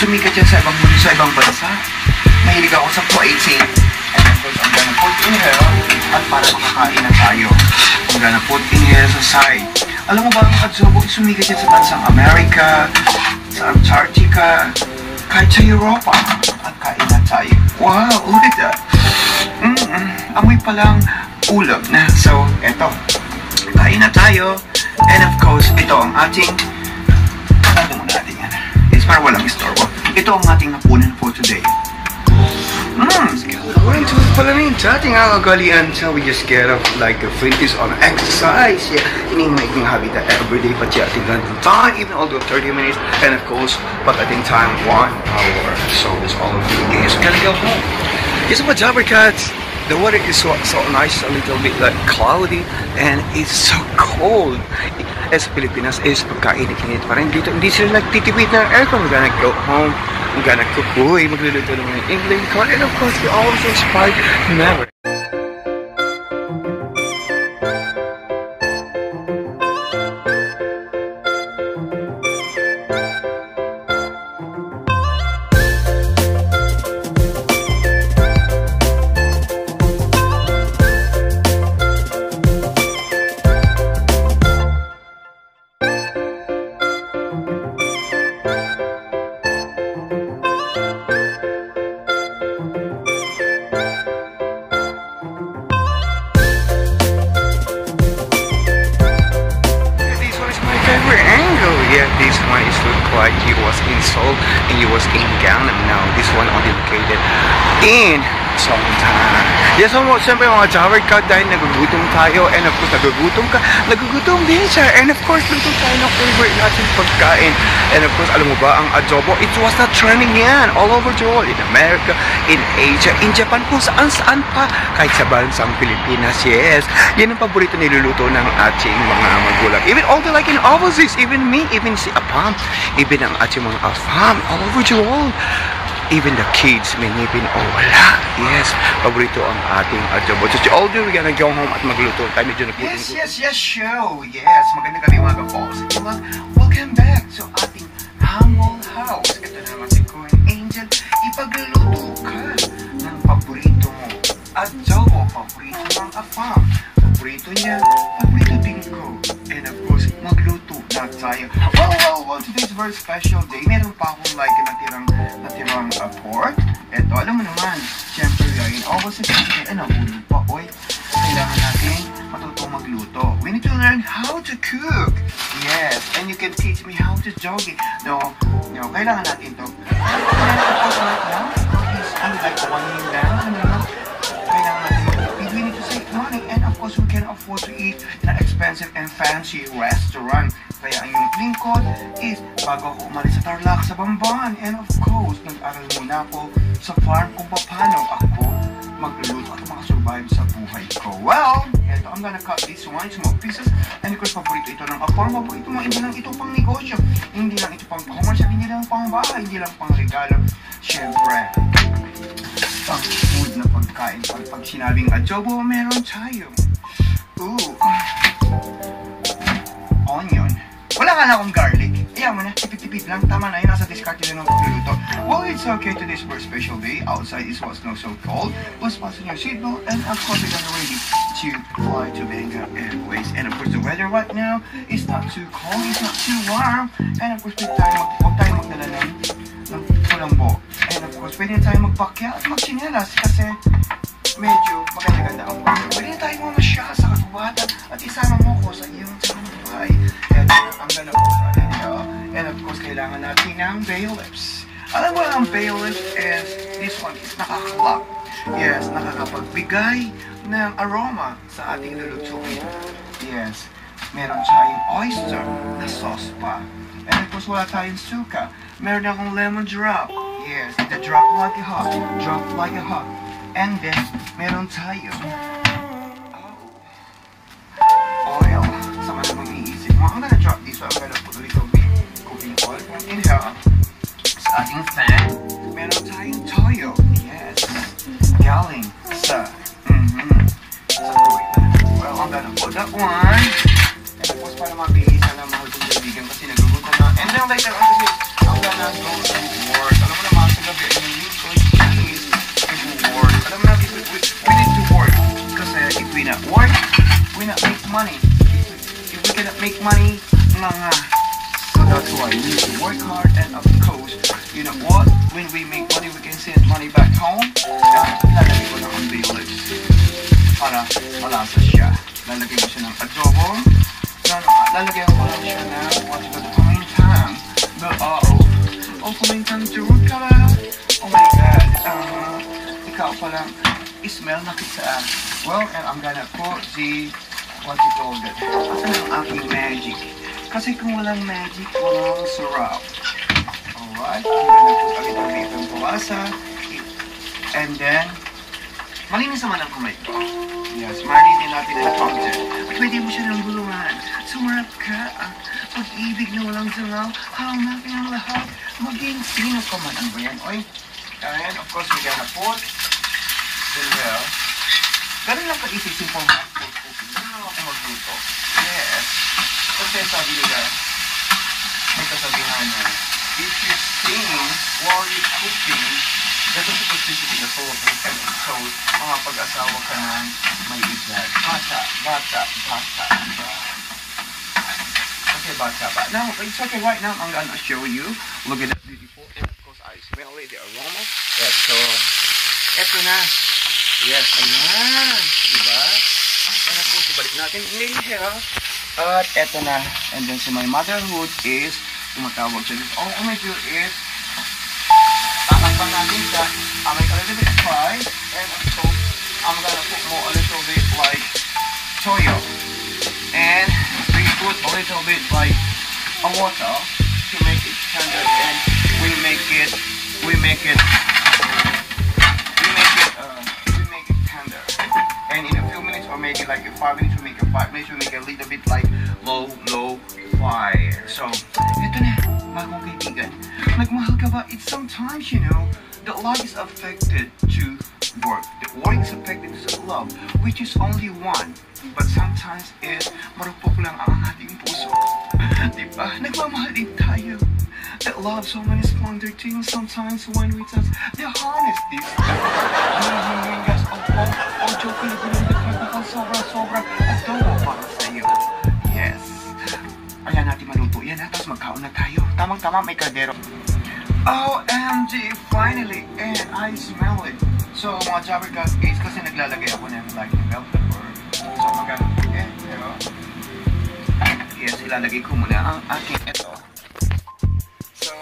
sumikat yan sa ibang mundo, sa ibang bansa. Mahilig ako sa plating. And of course, I'm gonna put in here at para makakain na tayo. I'm gonna put in here sa side. Alam mo ba ang adobo, sumikat yan sa bansang Amerika, sa Antarctica, kahit sa Europa. At kain na tayo. Wow, look at that. Amoy palang ulam na. So, eto. Kain na tayo. And of course, ito ang ating ano mo natin yan. It's para walang istorbo. Ito ang ating hapunan for today. Going to Palamin, chatting agalian until we just get up like a focus on exercise. Yeah, ini making habit that every day, but chatting time, even although 30 minutes, and of course, but I think time 1 hour. So it's all of you guys gonna go home. Yes, my Jabber Cats. The weather is so nice, a little bit like cloudy, and it's so cold. As Pilipinas is pagkainit-init pa rin dito. Hindi sila nagtitipid ng aircon. We're gonna go home. I'm gonna cook. Uy, magluluto naman ng England corn. And of course, we always inspired. Never. This one is look like he was in Seoul and he was in Gangnam. Now this one only located in Songtan. Yes, siyempre mga Jabber Cat, dahil nagugutom tayo, and of course nagugutom din siya, and of course luto tayo ng favorite natin pagkain. And of course, alam mo ba ang adobo, it was not trending yan all over the world, in America, in Asia, in Japan, kung saan pa, kahit sa bansang Pilipinas. Yes, yan ang paborito niluluto ng ating mga magulang, even all the like in overseas, even me, even si Apam, even ang ating mga Afam all over the world. Even the kids, may ngipin o wala. Yes, paborito ang ating adobo. So, all do, we're gonna go home at magluto tayo. Medyo nagputin ko. Yes, show. Yes, magandang gabi mga ka-folks. Welcome back to ating humble house. Ito na naman si Queen Angel. Ipagluluto ka ng paborito mo. Adobo, paborito ng Afam. Paborito niya, paborito din ko. And of course, magluto na tayo. Well, today's very special day. Meron pa akong like natirang pork. Eto, alam mo naman, syempre yun, always and nahulog pa, oy. Kailangan natin matutong magluto. We need to learn how to cook. Yes, and you can teach me how to jogging. No, kailangan natin to. Only like 1 year lang, kailangan natin mag-feed. We need to save money, and of course, we can afford to eat in an expensive and fancy restaurant. Kaya ang yung lingkod is bago ako umalis sa Tarlac sa Bamban. And of course, nag-aral muna ako sa farm kung paano ako magluluto at makasurvive sa buhay ko. Well, eto, I'm gonna cut this one in small pieces. And of course, paborito ito ng Afam. Paborito mo, hindi lang ito pang negosyo. Hindi lang ito pang commercial, hindi lang pang bahay, hindi lang pang regalo. Siyempre, pang food na pagkain. Pag sinabing adobo, meron tayo. Onion. Wala ka na akong garlic. Ayaw mo na, tipid-tipid lang. Tama na yun, nasa discard yun ng pagluluto. Well, it's okay. Today's very special day. Outside is what's not so cold. Please fasten your seatbelt. And of course, we're gonna ready to fly to Benga Airways. And of course, the weather right now is not too cold. It's not too warm. And of course, huwag tayo magdala ng kulambo. And of course, pwede na tayo magpakya at magsinelas kasi medyo maganda-ganda ang weather. Pwede na tayo mamasyal sa kagubatan at isama mo ko sa iyong buhay. And ang ganda ko sa kanila. And of course, kailangan natin ng bay leaves. Alam mo ang bay leaves is, this one is nakakalap. Yes, nakakapagbigay ng aroma sa ating lulutuin. Yes, meron tayong oyster na sauce pa. And of course, wala tayong suka. Meron akong lemon drop. Yes, the drop like a hot. Drop like a hot. And then, meron tayo oil. Saka na mag-iisip mo. I'm gonna drop this one. I'm gonna put a little bit cooking oil in here. Sa ating fan, meron tayong toyo. Yes. Galing sa toyo. Well, I'm gonna put that one. And of course, para mabilisan na mahal kong kaibigan kasi nagugutom na. And then later on, I'm gonna go to work. make money nga. So that's why we need to work hard, and of course, you know what? When we make money, we can send money back home. Lalagay ko ng bay leaves para malasa siya. Lalagay ko siya ng adobo. Lalagyan ko lang siya ng what's called kumintang. Kumintang turut ka ba? Oh my God. Ikaw palang smell na kita. Well, and I'm gonna put the what you call it. Asan ang aking magic? Kasi kung walang magic, walang sarap. Alright, I'm gonna put a little bit ng pawasa. And then, malinis naman ang kamay ko. Yes, marinitin natin ang content. At pwede mo siya ng gulungan. Sumarap ka. Pag-ibig na walang sangaw. Hawang natin ang lahat. Maging sino ka man. Ano ba yan? Oy. And of course, we're gonna put the well. Ganun lang ka-easy, simple hot-food cooking. Ganun lang ako magluto. Yes. Kasi sabi nila, may kasabihan na, if you sing while you're cooking, that's a superstition in the Philippines, and so, mga pag-asawa ka ng may edad. Bata. Okay, bata ba? Now, it's okay right now, I'm gonna show you. Look at that beautiful, and of course, I smell it, the aroma. Yeah, so, eto na. Yes, ayan. Diba? And of course, ibalik natin inhale. At eto na. And then, so my motherhood is, tumatawag siya dito. Oh my God, is, tatakpan natin siya. I make a little bit of fry. And of course, I'm gonna put more a little bit like toyo. And we put a little bit like a water to make it tender. And we make it tender. And in a few minutes or maybe like 5 minutes, we make it 5 minutes, we make it a little bit like low fire. So, ito na, bagong kaibigan. Nagmahal ka ba? It's sometimes, you know, the love is affected to work. The work is affected to love, which is only one. But sometimes marupok lang ang ating puso. Diba? Nagmamahal din tayo. That love so many splendor things sometimes when we touch the honesty. Guys, joke lang ko sobra adobo para sa'yo. Yes. Ayan natin maluto yan, tapos magkaon na tayo. Tamang-tama may kaldero. OMG, finally, and I smell it. So, mga Jabber Guys, kasi naglalagay ako ng like bell pepper. So, pero yes, ilalagay ko muna ang aking ito. So,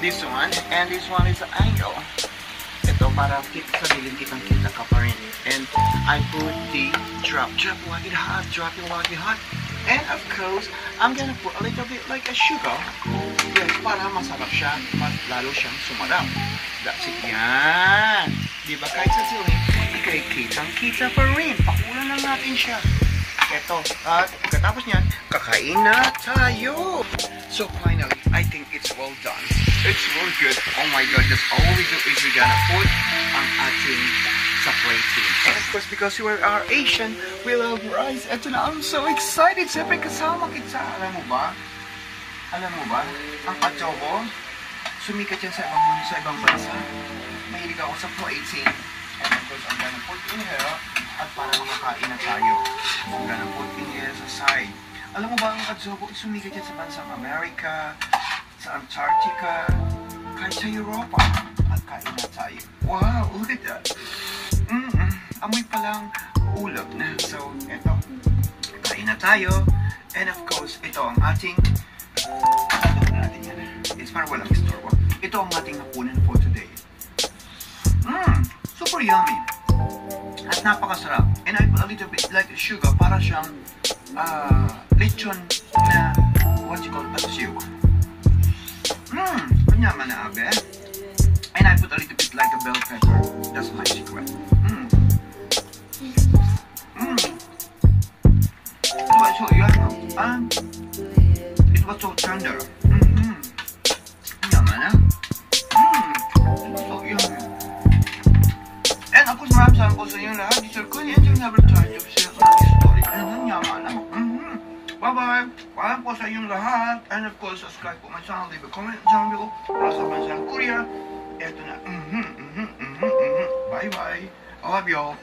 this one, and this one is the angle. Ito, para sa bilin kitang-kita ka pa rin. And I put the drop while it hot. And of course, I'm gonna put a little bit like a sugar. Yes, para masarap siya, mas lalo siyang sumarap. That's it. Yan. Diba kahit sa silin, ikay kitang-kita pa rin. Pakulan lang natin siya. Ito. At pagkatapos niyan, kakain na tayo. So finally, I think it's well done. It's really good. Oh my God, that's all we do is we're gonna put ang ating separating. And of course, because we are Asian, we love rice. Ito na, I'm so excited. Siyempre, kasama kita. Alam mo ba? Ang adobo, sumikat yan sa ibang bansa. Mahilig ako sa protein. And of course, I'm gonna put in here. At para makakain na tayo, I'm gonna put in here sa side. Alam mo ba ang adobo, sumikat yan sa bansang Amerika, sa Antarctica, kahit sa Europa. At kain na tayo. Wow, look at that. Amoy palang ulap na. So, eto. Kain na tayo. And of course, ito ang ating it's para walang istorbo. Ito ang ating hapunan for today. Super yummy. At napakasarap. And I put a little bit like sugar para siyang lechon na what you call patsiw. Kanyaman na abe. And I put a little bit like a bell pepper. That's my secret. It was so yummy. And it was so tender. Yaman na. It was so yummy. And of course, maraming salamat po sa inyo lahat. Sir Kun, and you'll never try to share my story. And yaman na. Bye-bye. Paalam po sa inyong lahat. And of course, subscribe po my channel. Leave a comment down below. Para sa bansang Korea. Eto na. Bye-bye. I love y'all.